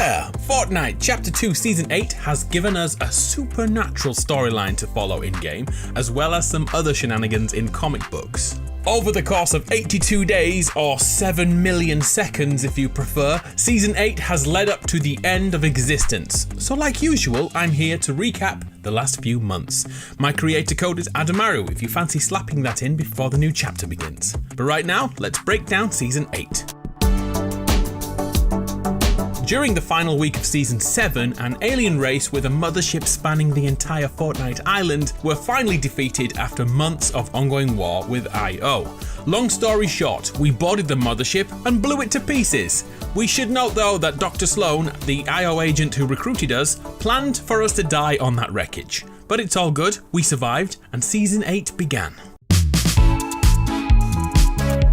Yeah! Fortnite Chapter 2 Season 8 has given us a supernatural storyline to follow in-game, as well as some other shenanigans in comic books. Over the course of 82 days, or 7 million seconds if you prefer, Season 8 has led up to the end of existence. So like usual, I'm here to recap the last few months. My creator code is Adamaru if you fancy slapping that in before the new chapter begins. But right now, let's break down Season 8. During the final week of Season 7, an alien race with a mothership spanning the entire Fortnite island were finally defeated after months of ongoing war with IO. Long story short, we boarded the mothership and blew it to pieces. We should note though that Dr. Sloan, the IO agent who recruited us, planned for us to die on that wreckage. But it's all good, we survived, and Season 8 began.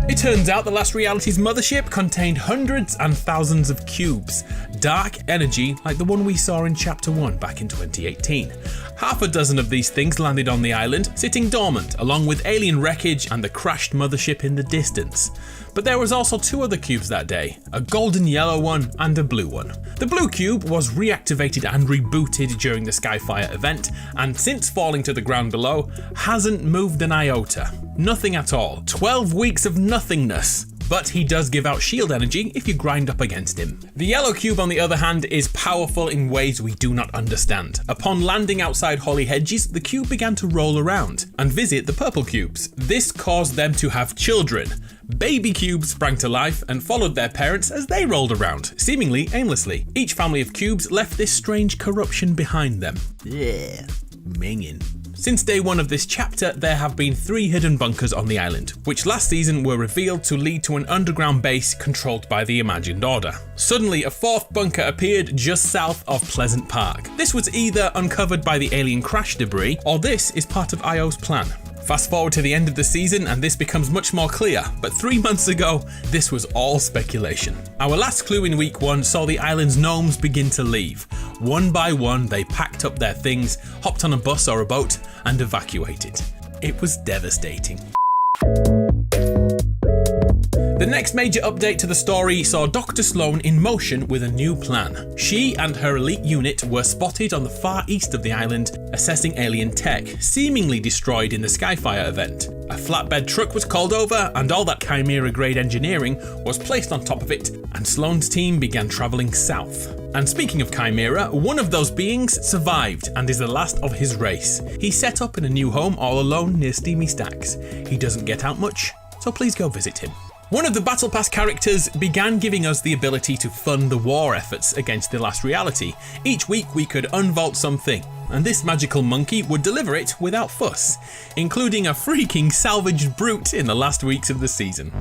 It turns out the Last Reality's mothership contained hundreds and thousands of cubes, dark energy like the one we saw in Chapter 1 back in 2018. Half a dozen of these things landed on the island, sitting dormant, along with alien wreckage and the crashed mothership in the distance. But there was also two other cubes that day, a golden yellow one and a blue one. The blue cube was reactivated and rebooted during the Skyfire event, and since falling to the ground below, hasn't moved an iota. Nothing at all. 12 weeks of nothingness. But he does give out shield energy if you grind up against him. The yellow cube, on the other hand, is powerful in ways we do not understand. Upon landing outside Holly Hedges, the cube began to roll around and visit the purple cubes. This caused them to have children. Baby cubes sprang to life and followed their parents as they rolled around, seemingly aimlessly. Each family of cubes left this strange corruption behind them. Yeah, minging. Since day one of this chapter, there have been 3 hidden bunkers on the island, which last season were revealed to lead to an underground base controlled by the Imagined Order. Suddenly, a 4th bunker appeared just south of Pleasant Park. This was either uncovered by the alien crash debris, or this is part of IO's plan. Fast forward to the end of the season and this becomes much more clear, but 3 months ago, this was all speculation. Our last clue in week 1 saw the island's gnomes begin to leave. One by one, they packed up their things, hopped on a bus or a boat, and evacuated. It was devastating. The next major update to the story saw Dr. Sloan in motion with a new plan. She and her elite unit were spotted on the far east of the island, assessing alien tech, seemingly destroyed in the Skyfire event. A flatbed truck was called over, and all that Chimera-grade engineering was placed on top of it, and Sloan's team began travelling south. And speaking of Chimera, one of those beings survived and is the last of his race. He set up in a new home all alone near Steamy Stacks. He doesn't get out much, so please go visit him. One of the Battle Pass characters began giving us the ability to fund the war efforts against the Last Reality. Each week we could unvault something, and this magical monkey would deliver it without fuss, including a freaking salvaged brute in the last weeks of the season.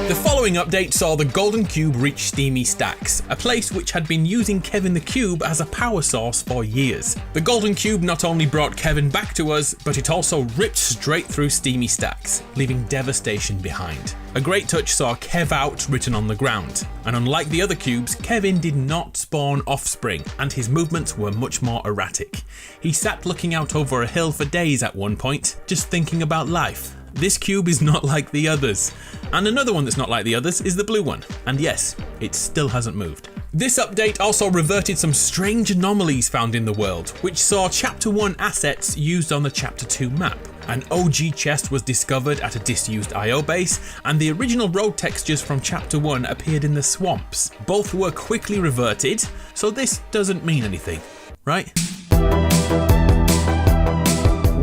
The following update saw the Golden Cube reach Steamy Stacks, a place which had been using Kevin the Cube as a power source for years. The Golden Cube not only brought Kevin back to us, but it also ripped straight through Steamy Stacks, leaving devastation behind. A great touch saw Kev out written on the ground, and unlike the other cubes, Kevin did not spawn offspring, and his movements were much more erratic. He sat looking out over a hill for days at one point, just thinking about life. This cube is not like the others. And another one that's not like the others is the blue one. And yes, it still hasn't moved. This update also reverted some strange anomalies found in the world, which saw Chapter 1 assets used on the Chapter 2 map. An OG chest was discovered at a disused IO base, and the original road textures from Chapter 1 appeared in the swamps. Both were quickly reverted, so this doesn't mean anything, right?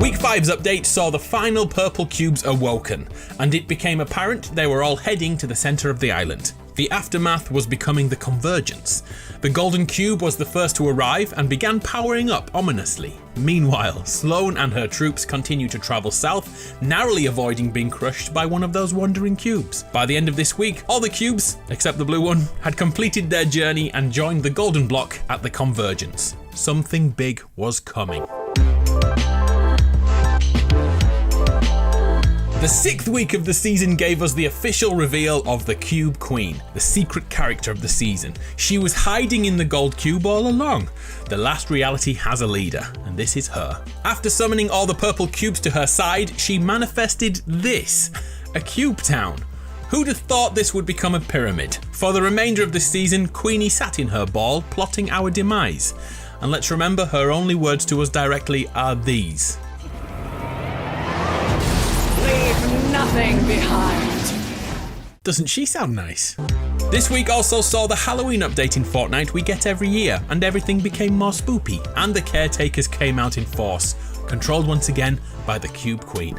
Week 5's update saw the final purple cubes awoken, and it became apparent they were all heading to the centre of the island. The aftermath was becoming the convergence. The Golden Cube was the first to arrive and began powering up ominously. Meanwhile, Sloan and her troops continued to travel south, narrowly avoiding being crushed by one of those wandering cubes. By the end of this week, all the cubes, except the blue one, had completed their journey and joined the Golden Block at the convergence. Something big was coming. The 6th week of the season gave us the official reveal of the Cube Queen, the secret character of the season. She was hiding in the gold cube all along. The Last Reality has a leader, and this is her. After summoning all the purple cubes to her side, she manifested this, a cube town. Who'd have thought this would become a pyramid? For the remainder of the season, Queenie sat in her ball, plotting our demise. And let's remember, her only words to us directly are these. Leave nothing behind. Doesn't she sound nice? This week also saw the Halloween update in Fortnite we get every year, and everything became more spoopy, and the caretakers came out in force, controlled once again by the Cube Queen.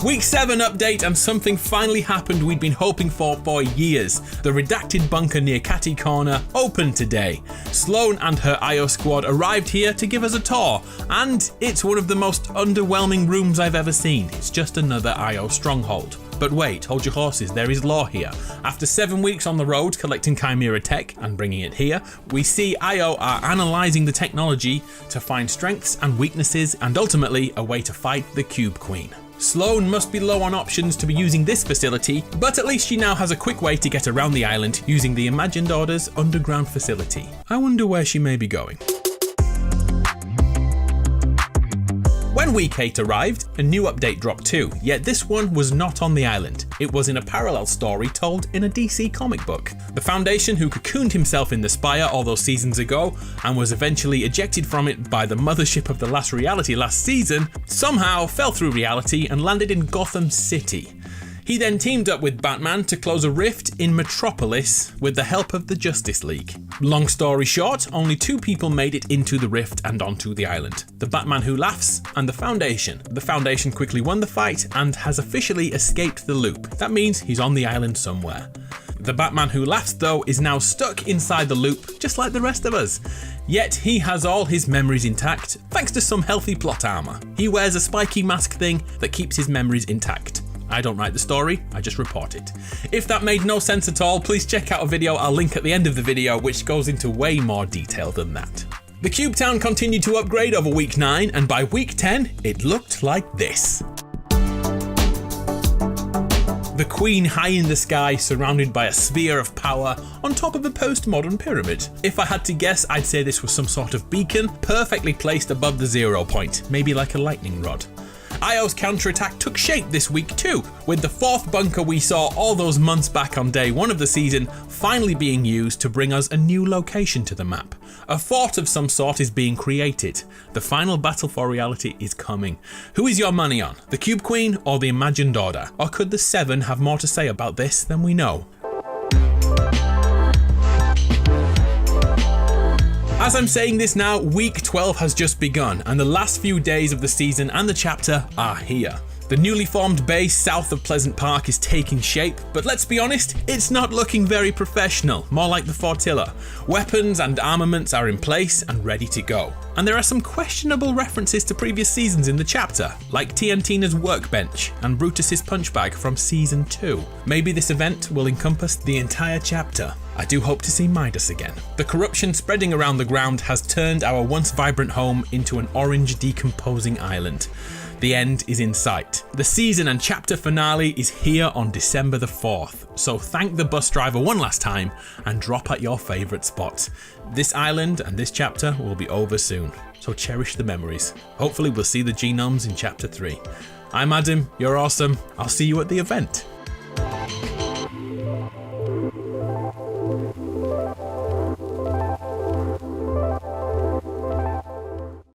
Week 7 update, and something finally happened we'd been hoping for years. The redacted bunker near Catty Corner opened today. Sloane and her IO squad arrived here to give us a tour, and it's one of the most underwhelming rooms I've ever seen. It's just another IO stronghold. But wait, hold your horses, there is lore here. After 7 weeks on the road collecting Chimera tech and bringing it here, we see IO are analysing the technology to find strengths and weaknesses and ultimately a way to fight the Cube Queen. Sloane must be low on options to be using this facility, but at least she now has a quick way to get around the island using the Imagined Order's underground facility. I wonder where she may be going. When week 8 arrived, a new update dropped too, yet this one was not on the island. It was in a parallel story told in a DC comic book. The Foundation, who cocooned himself in the Spire all those seasons ago and was eventually ejected from it by the mothership of the last reality last season, somehow fell through reality and landed in Gotham City. He then teamed up with Batman to close a rift in Metropolis with the help of the Justice League. Long story short, only 2 people made it into the rift and onto the island. The Batman Who Laughs and the Foundation. The Foundation quickly won the fight and has officially escaped the loop. That means he's on the island somewhere. The Batman Who Laughs, though, is now stuck inside the loop, just like the rest of us. Yet he has all his memories intact, thanks to some healthy plot armour. He wears a spiky mask thing that keeps his memories intact. I don't write the story, I just report it. If that made no sense at all, please check out a video I'll link at the end of the video which goes into way more detail than that. The Cube Town continued to upgrade over week 9, and by week 10, it looked like this. The Queen high in the sky, surrounded by a sphere of power on top of a postmodern pyramid. If I had to guess, I'd say this was some sort of beacon, perfectly placed above the 0 point, maybe like a lightning rod. IO's counterattack took shape this week too, with the 4th bunker we saw all those months back on day 1 of the season finally being used to bring us a new location to the map. A fort of some sort is being created. The final battle for reality is coming. Who is your money on? The Cube Queen or the Imagined Order? Or could the 7 have more to say about this than we know? As I'm saying this now, week 12 has just begun, and the last few days of the season and the chapter are here. The newly formed base south of Pleasant Park is taking shape, but let's be honest, it's not looking very professional, more like the Fortilla. Weapons and armaments are in place and ready to go. And there are some questionable references to previous seasons in the chapter, like Tina's workbench and Brutus's punch bag from season 2. Maybe this event will encompass the entire chapter. I do hope to see Midas again. The corruption spreading around the ground has turned our once vibrant home into an orange decomposing island. The end is in sight. The season and chapter finale is here on December the 4th, so thank the bus driver one last time and drop at your favourite spot. This island and this chapter will be over soon, so cherish the memories. Hopefully we'll see the genomes in chapter 3. I'm Adam, you're awesome, I'll see you at the event.